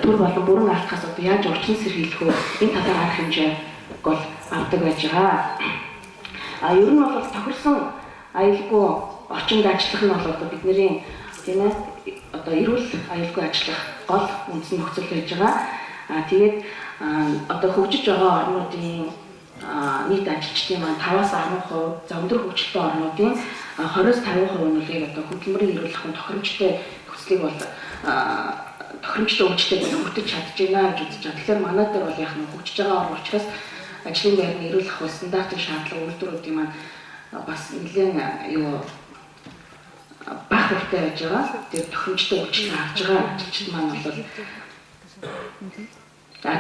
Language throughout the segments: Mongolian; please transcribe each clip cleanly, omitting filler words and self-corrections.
төр болон бүрэн алдахаас одоо яаж урьдчилан сэргийлэх вэ? Энэ талаар арга хэмжээ бол авдаг байж байгаа. Ер нь бол тохирсон аюулгүй орчинд ажиллах нь бол одоо бидний тийм ээ одоо эрүүл аюулгүй ажиллах гол үндсэн нөхцөл байж байгаа. Тэгээд одоо хөгжиж байгаа орнуудын нийт ажилчдын маань 5-аас 10%, за өндөр хөгжилтэй орнуудын 20-50% нь одоо хөдөлмөрийн эрүүл ахуйн тохиромжтой нөхцөлийг бол тохиромжтой өвчтэй бүрдэж чадж байна гэж үзэж байгаа. Тэгэхээр манай дээр бол яг нь хөгжиж байгаа орн учраас ажлын байрны эрүүл ахуй стандартын шаардлага үйлдвэрүүдийн маань бас нэлээд бага хүртэл байж байгаа. Тэр тохиромжтой өвчлөл авч байгаа ажилчид маань бол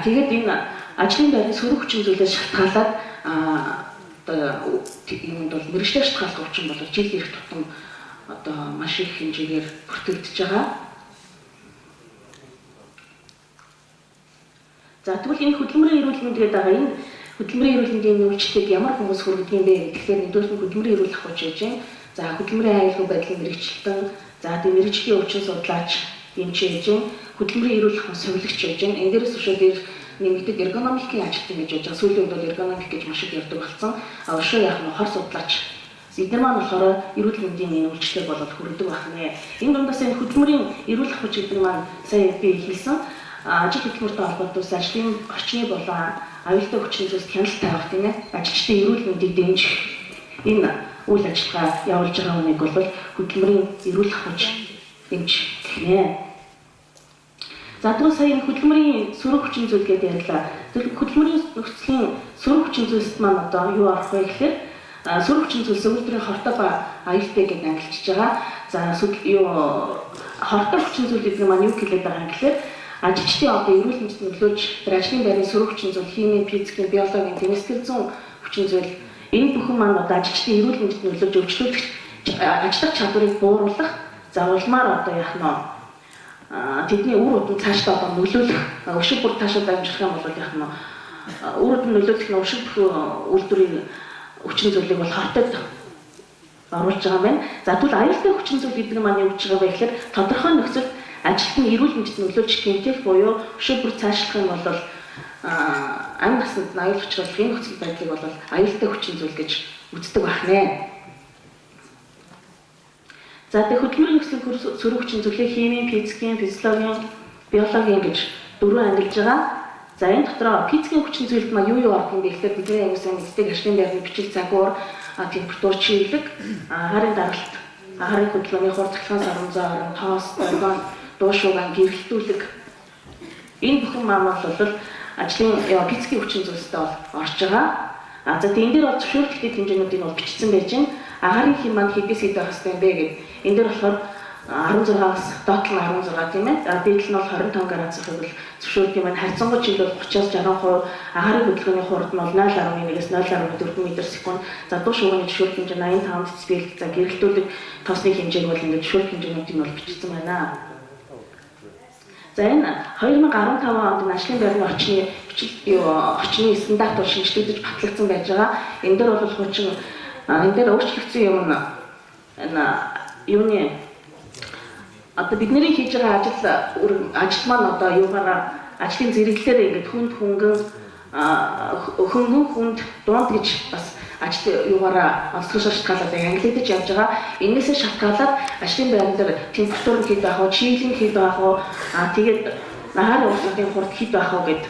тэгээд энэ ажлын байрны сөрөг хүчин зүйлээс шалтгаалаад одоо энэ бол мэргэжлийн шалтгаалх өвчин бол жил ирэх тутам одоо маш их хэмжээгээр бүртгэгдэж байгаа. За тэгвэл энэ хөдөлмөрийн эрүүл мэнд гэдэг байгаа энэ хөдөлмөрийн эрүүл мэндийн үйлчлэлд ямар хүмүүс хүргэдэг юм бэ гэхээр нэгдүгээр нь хөдөлмөрийн эрүүл ахуйч гэж байна. За хөдөлмөрийн аюулгүй байдлын мэрэгчлэн, за тийм мэрэгжлийн өвчин судлаач эмч гэж байна. Хөдөлмөрийн эрүүл ахуйн совилогч гэж байна. Энэ дээрээс өшөө дээр нэмэгдэж эргономикийн ажилтан гэж байж байгаа. Сүүлийн үед бол эргономик гэж маш их ярьдаг болсон. Өшөө яг нь хор судлаач. Эдгээр маань болохоор эрүүл мэндийн энэ үйлчлэлээр болоод хүргэдэг байна. Энэ дундаас энэ хөдөлмөрийн эрүүл ахуйч гэдэг маань сая би хэлсэн ажил хөдөлмөртэй холбоотой ажлын орчны болон аюултай хүчний зүйлс хяналт тавих тийм ээ ажилчдын эрүүл мэндийг дэмжих энэ үйл ажиллагаа явуулж байгаа хүнийг бол хөдөлмөрийн эрүүл ахуйч дэмж гэнэ. За тэгвэл сая энэ хөдөлмөрийн сөрөг хүчин зүйл гэдээ ярьлаа. Хөдөлмөрийн нөхцөлийн сөрөг хүчин зүйлсд маань одоо юу арах вэ гэхээр сөрөг хүчин зүйлс үйлдвэрийн хортой ба аюултай гэдэг ангилж байгаа. За хортой хүчин зүйл гэдэг нь маань юу хэлээд байгаа юм гэхээр ажилчдын одоо эрүүл мэндэд нөлөөлж тэр ажлын байрны сөрөг хүчин зүйл химийн, физикийн, биологийн, тэмцэл зүүн хүчин зүйл энэ бүхэн маань одоо ажилчдын эрүүл мэндэд нөлөөлж өвчлөлт ажиллах чадварыг бууруулах, заавалмаар одоо яах нь тэдний үр өдөн цаашдаа одоо нөлөөлөх өшиг бүр таашаад амжих юм бол яах нь үр өдөн нөлөөлөх нь өшиг үйлдвэрийн хүчин зүйлийг бол хортод оруулж байгаа юм байна. За тэгвэл аюултай хүчин зүйл гэдэг нь маань юу гэж байгаа вэ гэхээр тодорхой нөхцөлд ажилтны эрүүл мэндэд нөлөөлж гэмтэх буюу өшиг бүр цаашлах юм бол амь насанд аюул учруулах энэ нөхцөл байдлыг бол аюултай хүчин зүйл гэж үздэг байна. За тэгээд хөдөлмөрийн нөхцөлийн сөрөг хүчин зүйлийг химийн, физикийн, физиологийн, биологийн гэж дөрвөн ангилж байгаа. За энэ дотроо физикийн хүчин зүйлд маань юу орох юм бэ гэхээр бидний аюулсан мэддэг ажлын байрны бичиг загвар, температур чиглэг, агаарын даралт, агаарын хөдөлгөөний хур цахилгаан сарамзаа орон, тоос, оргон, дуу шууган гэрэлтүүлэг энэ бүхэн маань бол ажлын физикийн хүчин зүйлстэй орж байгаа. За энэ дээр бол зөвшөөрлөлтийн хэмжээнүүдийг бол бичсэн байж байна. Агаарын хэм маань хэдээс хэд байх хэрэгтэй юм бэ гэдэг. Энэ дээр болохоор 16-аас доотлон 16 тийм ээ. Дээдл нь бол 25 градусыг бол зөвшөөрдөг юм байна. Харьцангуй жил бол 30-аас 60%, агаарын хөдөлгөөний хурд нь бол 0.1-ээс 0.4 м/сек. За дуу шууганы зөвшөөрөл хэмжээ 85 дБ. За гэрэлтүүлэг тоосны хэмжээг бол ингээд зөвшөөрөл хэмжээнүүдийг бол бичсэн байна. За энэ 2015 онд ажлын байрны орчны стандарт бол шинжлэгдэж батлагдсан байж байгаа. Энэ дээр бол хуучин энэ дээр өөрчлөгдсөн юм энэ юуны одоо бидний хийж байгаа ажил маань одоо юугаараа ажлын зэрэглэлээр ингээд хүнд дунд гэж бас ажил юугаараа онцгой шалтгаалаад англидж явж байгаа. Энээсээ шалтгаалаад ажлын байран дээр температур хэд байх вэ, чиглэл хэд байх вэ, тэгээд агаарын урсгалын хурд хэд байх вэ гэд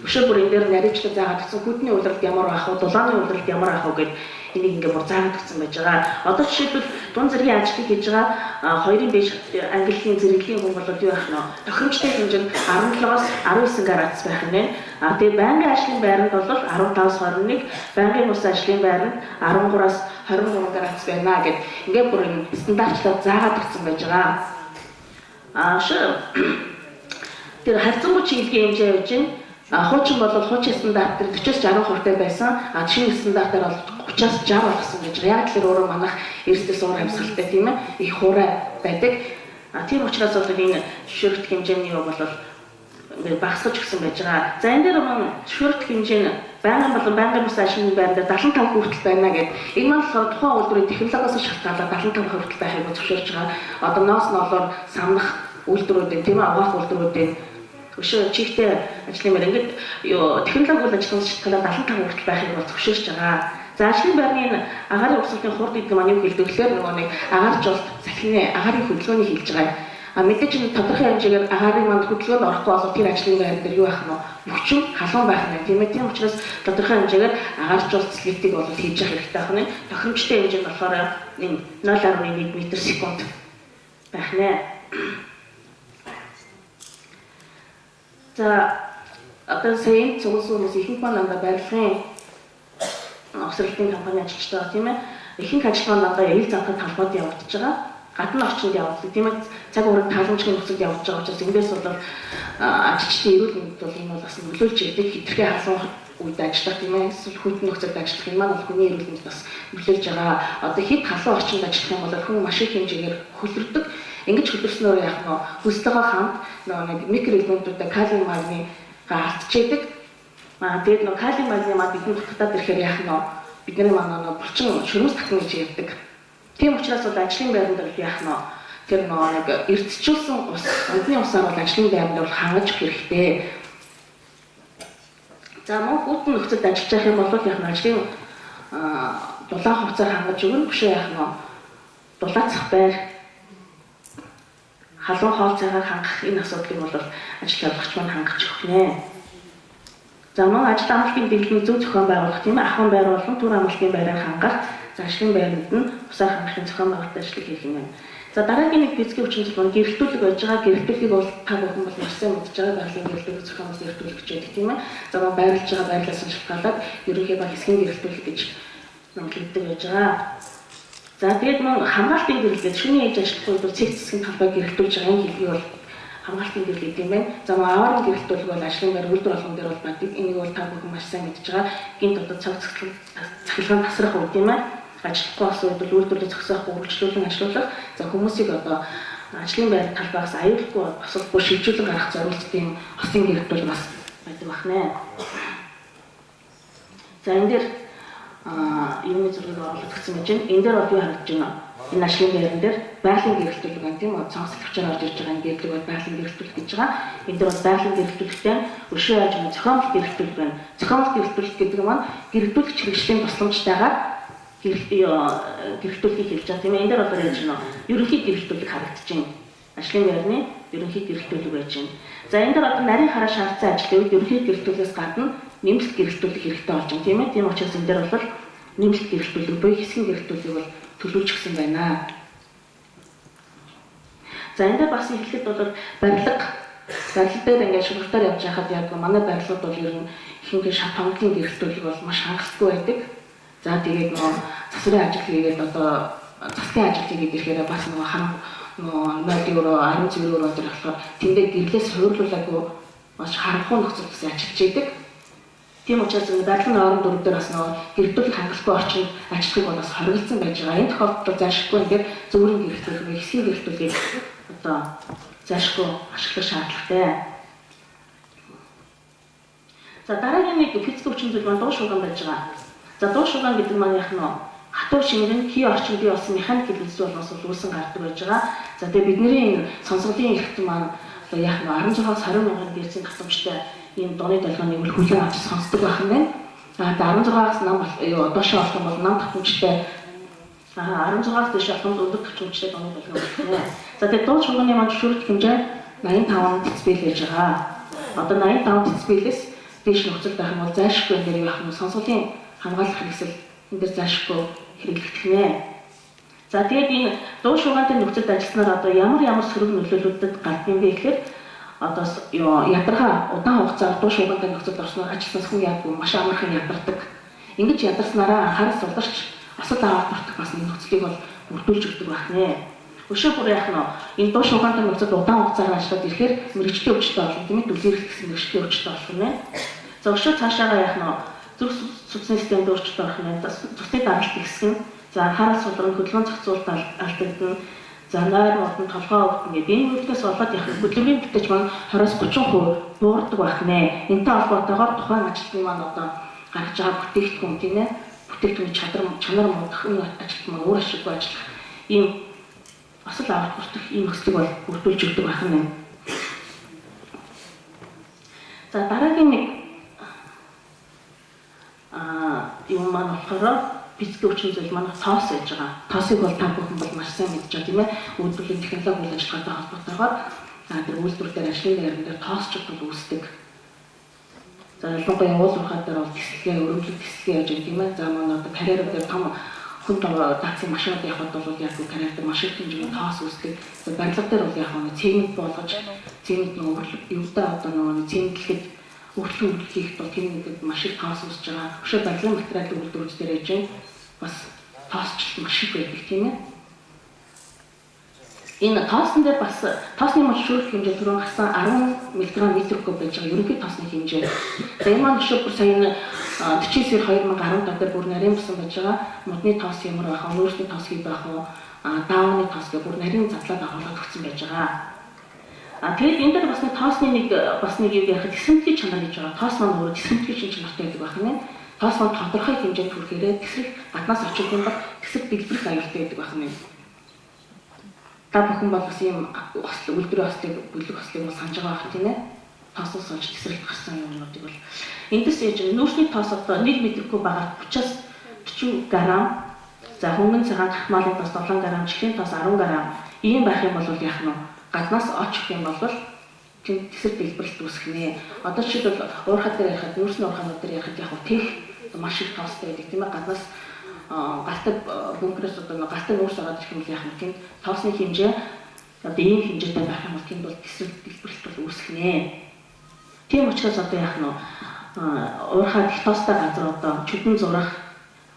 өшөө бүр энэ дээр нарийнчлал заагаад өгсөн хүдний улиралд ямар байх вэ, дулааны улиралд ямар байх вэ гэд энийг ингээд бүр заагаад өгсөн байж байгаа. Одоо жишээлбэл дунд зэргийн ажлыг хийж байгаа хоёрын бие ангиллын зэрэглэлийн хүн бол юу байх нь тохиромжтой хэмжээнд 17-аас 19 градус байх юм байна. Тэгээд байнгын ажлын байранд бол 15-аас 21, байнгын ус ажлын байранд 13-аас 23 градус байна гэд ингээд бүр стандартлаар заагаад өгсөн байж байгаа. Тэр харьцангуй чиглэлийн хэмжээ явж байна. Хуучин бол хуучин стандарт дээр 40-60 хүртэл байсан. Шинэ стандартаар бол 30-60 болсон гэж байгаа. Яг л өөрөө манайх эрсдэл уур амьсгалтай тийм ээ их хуурай байдаг. Тийм учраас бол энэ зөвшөөрөлт хэмжээний юу бол ингээд багасгаж өгсөн байж байгаа. За энэ дээр зөвшөөрөлт хэмжээ нь байнгын бус ажлын байранд 75% хүртэл байна гэдэг. Энэ маань болохоор тухайн үйлдвэрийн технологиос шалтгаалаад 75% хүртэл байхыг зөвшөөрж байгаа. Одоо ноос ноолоор самнах үйлдвэрүүдийн тийм авах үйлдвэрүүдийн өшөө чигтэй ажлын байр ингээд юу технологи бол ажлын шалтгаалаад 75 хүртэл байхыг бол зөвшөөрч байгаа. За ажлын байрны агаарын урсгалын хурд гэдэг маань юу хэлдэг вэ? Нөгөө нэг агаарч бол захины агаарын хөдөлгөөний хэлж байгаа. А мэдээж энэ тодорхой хэмжээгээр агаарын манд хөдөлгөөнд орохгүй бол тэр ажлын байр дээр юу байх нь вэ? Өвчин халуун байх нь тийм ээ. Тийм учраас тодорхой хэмжээгээр агаарч бол цэцлэгтийг бол хийж явах хэрэгтэй байх нь. Тохиромжтой хэмжээнд болохоор энэ 0.1 м/сек байх нэ. За одоо сая цугсуумс ихэнх банкнд барилгын осролтын компани ажилчтай байгаа тийм ээ. Ихэнх ажиллагаанд ил занхад талбайд явагдаж байгаа. Гадны орчинд явагддаг тийм ээ. Цаг уурын тааламжийн нөхцөлд явагдаж байгаа учраас эндээс бол ажилчдын эрүүл мэндэд бол энэ бол бас нөлөөлж идэг. Хитрхи халуун үед ажиллах тийм ээ. Эсвэл хүйтэн нөхцөлд ажиллах юм маань бол хүний эрүүл мэндэд бас нөлөөлж байгаа. Одоо хэд халуун орчинд ажиллах юм бол хүн маш их хэмжээгээр хөлөрдөг. Ингэж хөлөрснөөр яах нь хүслэгээ хамт нэг микроэлементүүдтэй калиум магний алдчихэдэг. Тэгээд нөгөө калиум магний мад бидний дутагдаад ирэхээр яах нь бидний манай булчин шөрмөс татна гэж ярьдаг. Тийм учраас бол ажлын байранд бол яах нь тэр нэг эрдчүүлсэн ус, өдний усаар бол ажлын байранд бол хангаж хэрэгтэй. За мөн хүүтэн нөхцөлд ажиллаж байх юм бол яах нь ажлын дулаан хувцаар хангаж өгнө. Биш яах нь дулаацах байр халуун хоол цагаар хангах энэ асуудлыг бол ажил явуулагч маань хангаж өгөх нэ. За мөн ажил амралтын дэглэмийг зөв зохион байгуулах тийм ээ. Ахуйн байр болон түр амралтын байраар хангах, за ажлын байранд нь усаар хангахын зохион байгуулалтын ажлыг хийх юм байна. За дараагийн нэг физикийн хүчин зүйл гэрэлтүүлэг байж байгаа. Гэрэлтүүлгийг бол та бүхэн бол маш сайн мэдж байгаа. Байгалийн гэрэлтүүлэг зохион байгуулалт гэж байдаг тийм ээ. За мөн байрлаж байгаа байрлалаас нь шалтгаалаад ерөнхийдөө хэсгийн гэрэлтүүлэг гэж номлогддог байж байгаа. За тэгээд мөн хамгаалтын гэрэлтэлд шөнийн ээж ажиллахгүй бол цэг цэсгийн талбайг гэрэлтүүлж байгаа энэ хэлбэг бол хамгаалтын гэрэлт гэдэг юм байна. За мөн аваарын гэрэлтүүлэг бол ажлын байр үйлдвэр болгон дээр бол байдаг. Энийг бол та бүхэн маш сайн мэдж байгаа. Гинт одоо цаг цахилгаан тасрах үед тийм ээ. Ажиллахгүй бас үед бол үйлдвэрлэлийг зогсоохгүй үргэлжлүүлэн ажиллах. За хүмүүсийг одоо ажлын байр талбайгаас аюулгүй босолгүй шилжүүлэн гаргах зорилттой юм осын гэрэлтүүл бас байдаг бахнэ. За энэ дээр юуны зургийг оруулах гэсэн гэж байна. Энэ дээр бол юу харагдаж байна? Энэ ажлын байран дээр байгалийн гэрэлтүүлэг байна тийм үү? Цонцлогчоор орж ирж байгаа энэ гэрэлтүүлэг бол байгалийн гэрэлтүүлэг гэж байгаа. Энэ дээр бол байгалийн гэрэлтүүлэгтэй өшөө яаж юм зохиомжтой гэрэлтүүлэг байна. Зохиомжтой гэрэлтүүлэг гэдэг нь гэрэлтүүлэгч хэрэгслийн тусламжтайгаар гэрэлтүүлгийг хэлж байгаа тийм ээ. Энэ дээр бол яаж байна? Ерөнхий гэрэлтүүлэг харагдаж байна. Ажлын байрны ерөнхий гэрэлтүүлэг байж байна. За энэ дээр одоо нарийн хараа шаардсан ажлын үед ерөнхий гэрэлтүүлээс гадна нэмэлт гэрэлтүүлэг хэрэгтэй болж байна тийм ээ. Тийм учраас энэ дээр бол нэмэлт гэрэлтүүлэг буюу хэсгийн гэрэлтүүлгийг бол төлөвлөж гисэн байна. За энэ дээр бас хэлэхэд бол барилга дээр ингээд шугалтаар явж байхад яг манай барилгууд бол ер нь ихэнх шат хонгийн гэрэлтүүлэг бол маш хангалттай байдаг. За тэгээд нөгөө засварын ажил хийгээд одоо засгийн ажил хийгээд ирэхээр бас нөгөө харам €0 €10 дээр болохоор тэндээ гэрлээс хойрлуулаагүй маш харанхуй нөхцөл бас ажиллаж идэг. Тийм учраас барилгын орон дүр дээр бас нөгөө гэрэлтүүлэг хангалттай орчинд ажиллахыг бол бас хоригдсан байж байгаа. Энэ тохиолдолд заашгүй ингээд зөвөрийн гэрэлтүүлэг, хэсгийн гэрэлтүүлгийг одоо заашгүй ашиглах шаардлагатай. За дараагийн нэг физикийн хүчин зүйл маань дуу шугам байж байгаа. За дуу шугам гэдэг маань яах нь хатуу шингэн хий орчинд болсон механик хэлбэлзэл болоос үүсэн гардаг байж байгаа. За тэгээ бидний энэ сонсголын эрхт маань одоо яах нь 16-аас 20,000 гэрцийн татамжтай ийм дууны долгионыг хүлээн авч сонсдог байх юм байна. За 16-аас нам доошоо болох юм бол нам татамжтай 16-аас дээш болох өндөр татамжтай дууны долгион байна. За тэгээ дуу шугамны маань зөвшөөрөх хэмжээ 85 децибел байж байгаа. Одоо 85 децибелээс дээш нөхцөл байх юм бол зайлшгүй энэ дээр яах нь сонсголын хамгаалах хэрэгсэл энэ дээр заашгүй хэрэглэгдэх нэ. За тэгээд энэ дуу шугамтай нөхцөлд ажилласнаар одоо ямар сөрөг нөлөөлөлтөд гардаг юм бэ гэхээр одоо ядаргаа удаан хугацаар дуу шугамтай нөхцөлд орсноор ажилласан хүн яадаг маш амархан ядардаг. Ингэж ядарснараа анхаарал сулдарч асал аваад тартах бас нэг нөхцөлийг бол бүрдүүлж өгдөг байх нэ. Өшөө бүр яах нь энэ дуу шугамтай нөхцөлд удаан хугацаар ажиллаад ирэхээр мэрэгчлийн өвчтөд болно тийм ээ дүлгэрэх гэсэн мэрэгчлийн өвчтөд болно нэ. За өшөө цаашаага яах нь зүрх судасны системд өөрчлөлт орох нь цусны даралт ихсэн. За анхаарал сулрын хөдөлгөөн зохицуулалт алдагдана. За нойр модон толгой өвдөн гэдэг энэ үйлдэлээс болоод яг хөдөлгөөний бүтэц маань 20-30% буурдаг байх нэ. Энтэй холбоотойгоор тухайн ажилтны маань одоо гаргаж байгаа бүтээгдэхүүн тийм ээ бүтээгдэхүүний чанар муудах энэ ажилт маань өөр ашиггүй ажиллах ийм осол аврах хүртэх ийм өсөлтийг бол бүрдүүлж өгдөг байх нь. За дараагийн нэг юм маань болохоор физикийн хүчин зүйл манай тоос гэж байгаа. Тоосыг бол та бүхэн бол маш сайн мэдж байгаа тийм ээ. Үйлдвэрлэлийн технологи үйл ажиллагаатай холбоотойгоор тэр үйлдвэр дээр ажлын байран дээр тоосчд бол үүсдэг. За ялангуяа уул уурхай дээр бол тэсэлгээ, өргөмжлөх тэсэлгээ яаж юм тийм ээ. За манай одоо карьер дээр том хүн дагцын машинууд явахад бол яг карьер дээр машин хэмжээний тоос үүсдэг. За барилга дээр бол яг нэг цемент болгож цемент нөгөө юутай одоо нөгөө цементлэхэд өөрчлөлт хийх бол тийм нэг маш их тоос үүсэж байгаа. Өшөө барилгын материалын үйлдвэрч дээр яж бас тоосчлт маш их байдаг тийм ээ. Энэ тоосон дээр бас тоосны маршрут хэмжээ түрүүн гарсан 10 мг метр куб байж байгаа. Ерөнхий тоосны хэмжээ. За энэ маань өшөө бүр сая 49/2015 дээр бүр нарийн басан байж байгаа. Модны тоос ямар байх вэ? Өөрсний тоос хий байх вэ? Даавны тоос гэх бүр нарийн задлаад агуулгад өгсөн байж байгаа. Тэгээд энэ дээр бас нэг тоосны нэг юу ярих тэсэмтгийн чанар гэж байгаа. Тоос маань өөрөө тэсэмтгийн чанартай байдаг байх нь. Тоос маань тодорхой хэмжээнд хүрэхээрээ тэсрэг гаднаас очих юм бол тэсрэг дэлбэрэх аюултай байдаг байх нь. Та бүхэн бол бас ийм үйлдвэрийн ослыг бүлэг ослыг бол санаж байгаа байх тийм ээ. Тоосоос олж тэсрэлт гарсан юмнуудыг бол эндээс яаж нүүрсний тоос одоо 1 м куб багаар 30-аас 40 г. За хөнгөн цагаан хахмалын тоос 7 г, чихрийн тоос 10 г ийм байх юм бол яах нь гаднаас очих юм бол тийм тэсрэг дэлбэрэлт үүсэх нэ. Одоо жишээлбэл уурхай дээр ярихад нүүрсний уурхайнууд дээр ярихад яг тех маш их тоостой байдаг тийм ээ. Гаднаас галтаг бункерээс одоо галтаг нүүрс ороод ирэх юм бол яах нь тийм тоосны хэмжээ одоо ийм хэмжээтэй байх юм бол тийм бол тэсрэг дэлбэрэлт бол үүсэх нэ. Тийм учраас одоо яах нь уурхай их тоостой газар одоо чүдэн зурах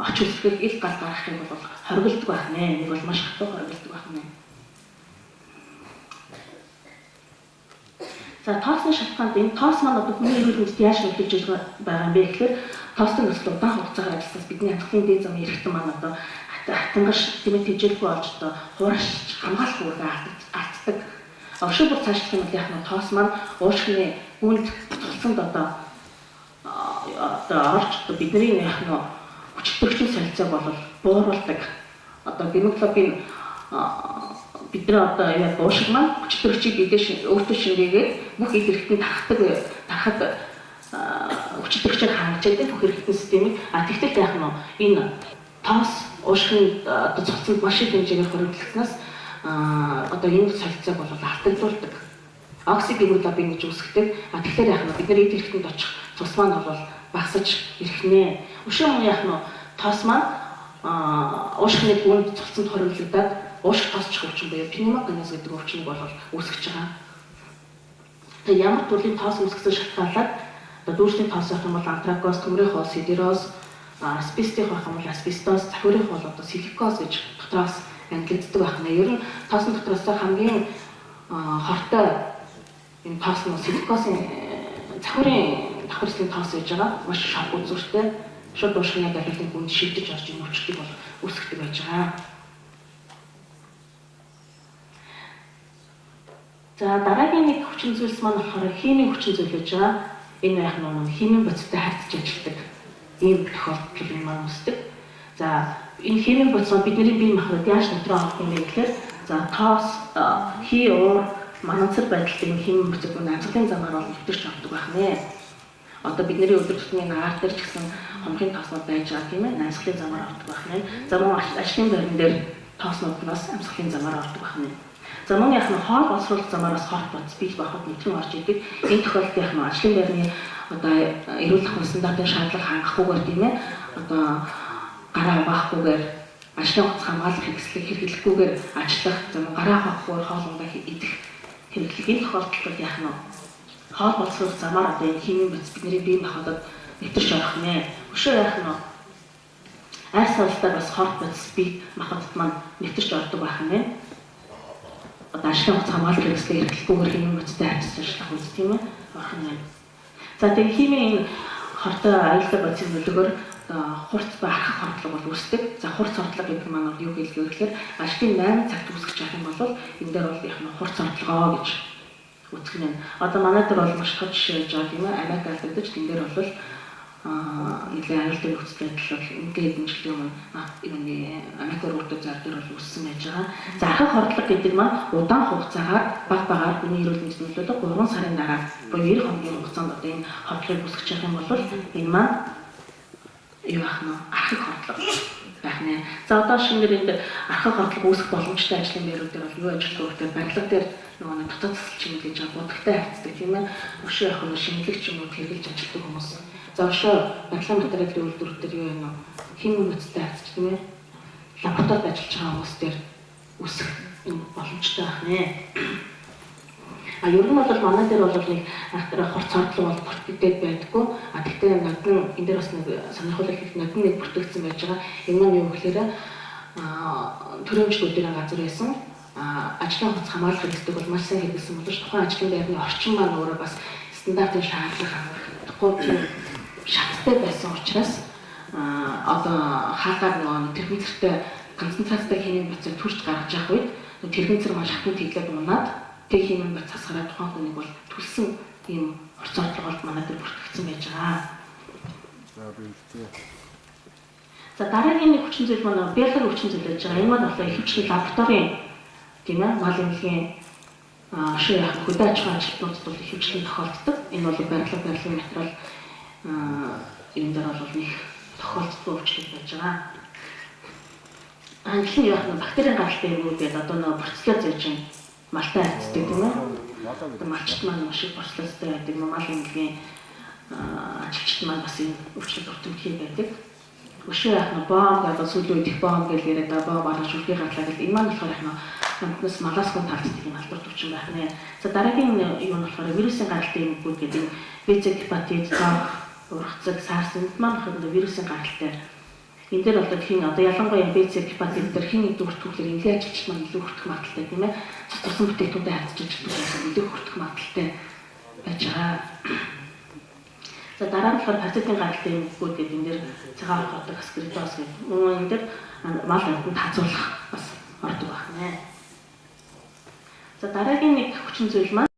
оч үзэхэд ил гал гарах юм бол хоригддог байх нэ. Нэг бол маш хатуу хоригддог байх нэ. За тоосны шалтгаанд энэ тоос маань одоо хүний эрүүл мэндэд яаж нөлөөлж байгаа юм бэ гэхээр тоосны нөхцөл удаан хугацаагаар ажилласнаас бидний амтлагын дээд замын эрхтэн маань одоо хатангаш тийм тэжээлгүй болж одоо хуураш хамгаалах үүргээ алддаг. Овшоо бүр цаашлах юм бол яг нь тоос маань уушгины үнд тулцанд одоо орж бидний яг нь хүчтэй солилцоог бол бууруулдаг. Одоо гемоглобин бидний одоо яг уушиг маань хүчтэй бидээ өөртөө шингээгээд бүх ил хэрэгтэн тарахад хүчтэй хангачаад бүх хэрэгтэн системийг тэгтэл яах нь энэ тоос уушигын одоо цогцолд маш их хэмжээгээр хоригдлоснаас одоо энэ солилцоог бол алдагдуулдаг. Оксигемоглобин гэж үүсгдэг. Тэгэхээр яах нь бидний ил хэрэгтэнд очих цус маань бол багасж ирэх нэ. Өшөө мөн яах нь тоос маань уушигны гүнд цогцолд хориглогдоод уушиг тоосчих өвчин буюу пневмокинез гэдэг өвчнийг бол үүсгэж байгаа. Тэгээ ямар төрлийн тоос үүсгэсэн шалтгаалаад одоо дүүрсний тоос байх юм бол антракоз, төмрийн хоол, сидероз, асбестийн байх юм бол асбестоз, захирын хоол одоо силикоз гэж дотроос ангилддаг байх нэ. Ер нь тоосны дотроос хамгийн хортой энэ тоос нь силикозын захирын давхарслын тоос гэж байгаа. Маш шав үзүүртэй шууд уушигны дахилын гүнд шилдэж орж ирэх өвчтөд бол үүсгдэг байж байгаа. За дараагийн нэг хүчин зүйлс маань болохоор химийн хүчин зүйл гэж байгаа. Энэ яг нэг химийн бодистой харьцаж ажилладаг ийм тохиолдол маань үүсдэг. За энэ химийн бодис маань бидний бие махбод яаж нөтрөө авах юм бэ гэхээр за тоос, хий, уур, манацар байдалтай энэ химийн бодис нь амжилтын замаар бол нэвтэрч авдаг байх нэ. Одоо бидний өдөр тутмын агаар дээр ч гэсэн хомхын тооснууд байж байгаа тийм ээ. Амьсгалын замаар авдаг байх нэ. За мөн ажлын байран дээр тооснууднаас амьсгалын замаар авдаг байх нэ. За мөн яг нь хоол боловсруулах замаараас хоол бодис бий байхад нэвтрэн орж идэг. Энэ тохиолдолд яг нь ажлын байрны одоо эрүүл ахуйн стандартын шаардлага хангахгүйгээр тийм ээ. Одоо гараа угаахгүйгээр ажлын утас хамгаалах хэрэгслийг хэрэглэхгүйгээр ажиллах, гараа хавахгүйгээр хоол ундаа идэх хэрэглэх энэ тохиолдолд яг нь хоол боловсруулах замаар одоо энэ химийн бодис бидний бие махбодод нэвтэрч орох нэ. Өшөө яг нь айс савлтаа бас хоол бодис бие махбодод маань нэвтэрч ордог байх нэ. Одоо ажлын утас хамгаалах хэрэгслийг хэрэглэхгүйгээр химийн бодистой харьцаж ажиллах үс тийм ээ. Орох нэ. За тэгээ химийн энэ хортой аюултай бодисын нөлөөгөөр хурц ба харах хордлого бол үүсдэг. За хурц хордлого гэдэг нь маань юу хэлэх вэ гэхээр ажлын 8 цагт үүсгэж байгаа юм бол энэ дээр бол яг нь хурц хордлогоо гэж үзэх нь. Одоо манай дээр бол маш тод жишээ гэж байгаа тийм ээ. Америк алдагдаж тэн дээр бол нэлээд аюултай нөхцөл байдал бол ингээд энэ жилийн өмнө юуны Америкийн урд зардал бол үүссэн байж байгаа. За архаг хордлого гэдэг маань удаан хугацаагаар баг багаар хүний эрүүл мэндийн нөлөөлөл 3 сарын дараа буюу 90 хоногийн хугацаанд одоо энэ хордлогыг үүсгэж байгаа юм бол энэ маань юу ах нь архаг хордлого байх нэ. За одоо шинээр энд архаг хордлого үүсэх боломжтой ажлын байрууд дээр бол юу ажиллах вэ гэхээр барилга дээр нөгөө дотоод засалч юм гэж бодогтой харьцдаг тийм ээ. Өшөө яг нь шинэлэгч юм уу хэрэгжилж ажилладаг хүмүүс. За өшөө барилгын материалын үйлдвэр дээр юу юм химийн нөхцөлтэй харьцаж тийм ээ. Лабораторид ажиллаж байгаа хүмүүс дээр үүсэх боломжтой байх нэ. Ер нь бол манай дээр бол нэг хорц хордлого бол бүртгэгдээд байдаггүй. Тэгтээ нодон энэ дээр бас нэг сонирхолтой хэлэх нодон нэг бүртгэгдсэн байж байгаа. Энэ маань юу гэхээр төрөмжлүүдийн газар байсан. Ажлын хугацаа хамгаалах хэрэгсдэг бол маш сайн хэрэгсэн боловч тухайн ажлын байрны орчин маань өөрөө бас стандартын шаардлага хангахгүй шаттай байсан учраас одоо хаалгаар нөгөө термометртэй концентрацтай химийн процент төрж гаргаж явах үед термометр маань шатны тэглээд унаад тэг химийн процент хасгараад тухайн хүнийг бол төлсөн ийм орцоодлого бол манай дээр бүртгэгдсэн байж байгаа. За дараагийн нэг хүчин зүйл маань биологи хүчин зүйл байж байгаа. Энэ маань болохоор ихэвчлэн лабораторийн тийм ээ мал эмнэлгийн шээ яг хөдөө аж ахуйн ажилтнуудад бол ихэвчлэн тохиолддог. Энэ бол барилгын материал энэ дээр бол нэг тохиолддог өвчлөл байж байгаа. Англиний яг нэг бактерийн гаралтай юм гэдэг одоо нэг процесс хийж байгаа малтай харьцдаг тийм ээ. Малчт маань маш их процесстэй байдаг. Мал эмнэлгийн ажилчид маань бас энэ өвчлөл бүртгэх байдаг. Өшөө яг нэг бомб гэдэг сүүлийн үед их бомб гэж яриад байгаа бомб шүлхий гаргалаа гэдэг энэ маань болохоор яг хамтнаас малаас хүн талцдаг юм албар төвчин байх нэ. За дараагийн юу нь болохоор вирусын гаралтай юмнууд гэдэг ВИЦ гепатит, ургацэг, SARS энд маань болохоор вирусын гаралтай. Энэ дээр бол хин одоо ялангуяа ВИЦ гепатит дээр хин идэв хүртүүлэр эмнэлгийн ажилчид маань илүү хүртэх магадaltaй тийм ээ. Цусан бүтээгдэхүүнтэй харьцаж ажилладаг илүү хүртэх магадaltaй байж байгаа. За дараа нь болохоор паразитын гаралтай юмнууд гэдэг энэ дээр цагаан хотог аскритоз гэдэг. Энэ дээр мал амьтанд хазуулах бас ордог байна. За дараагийн нэг хүчин зүйл маань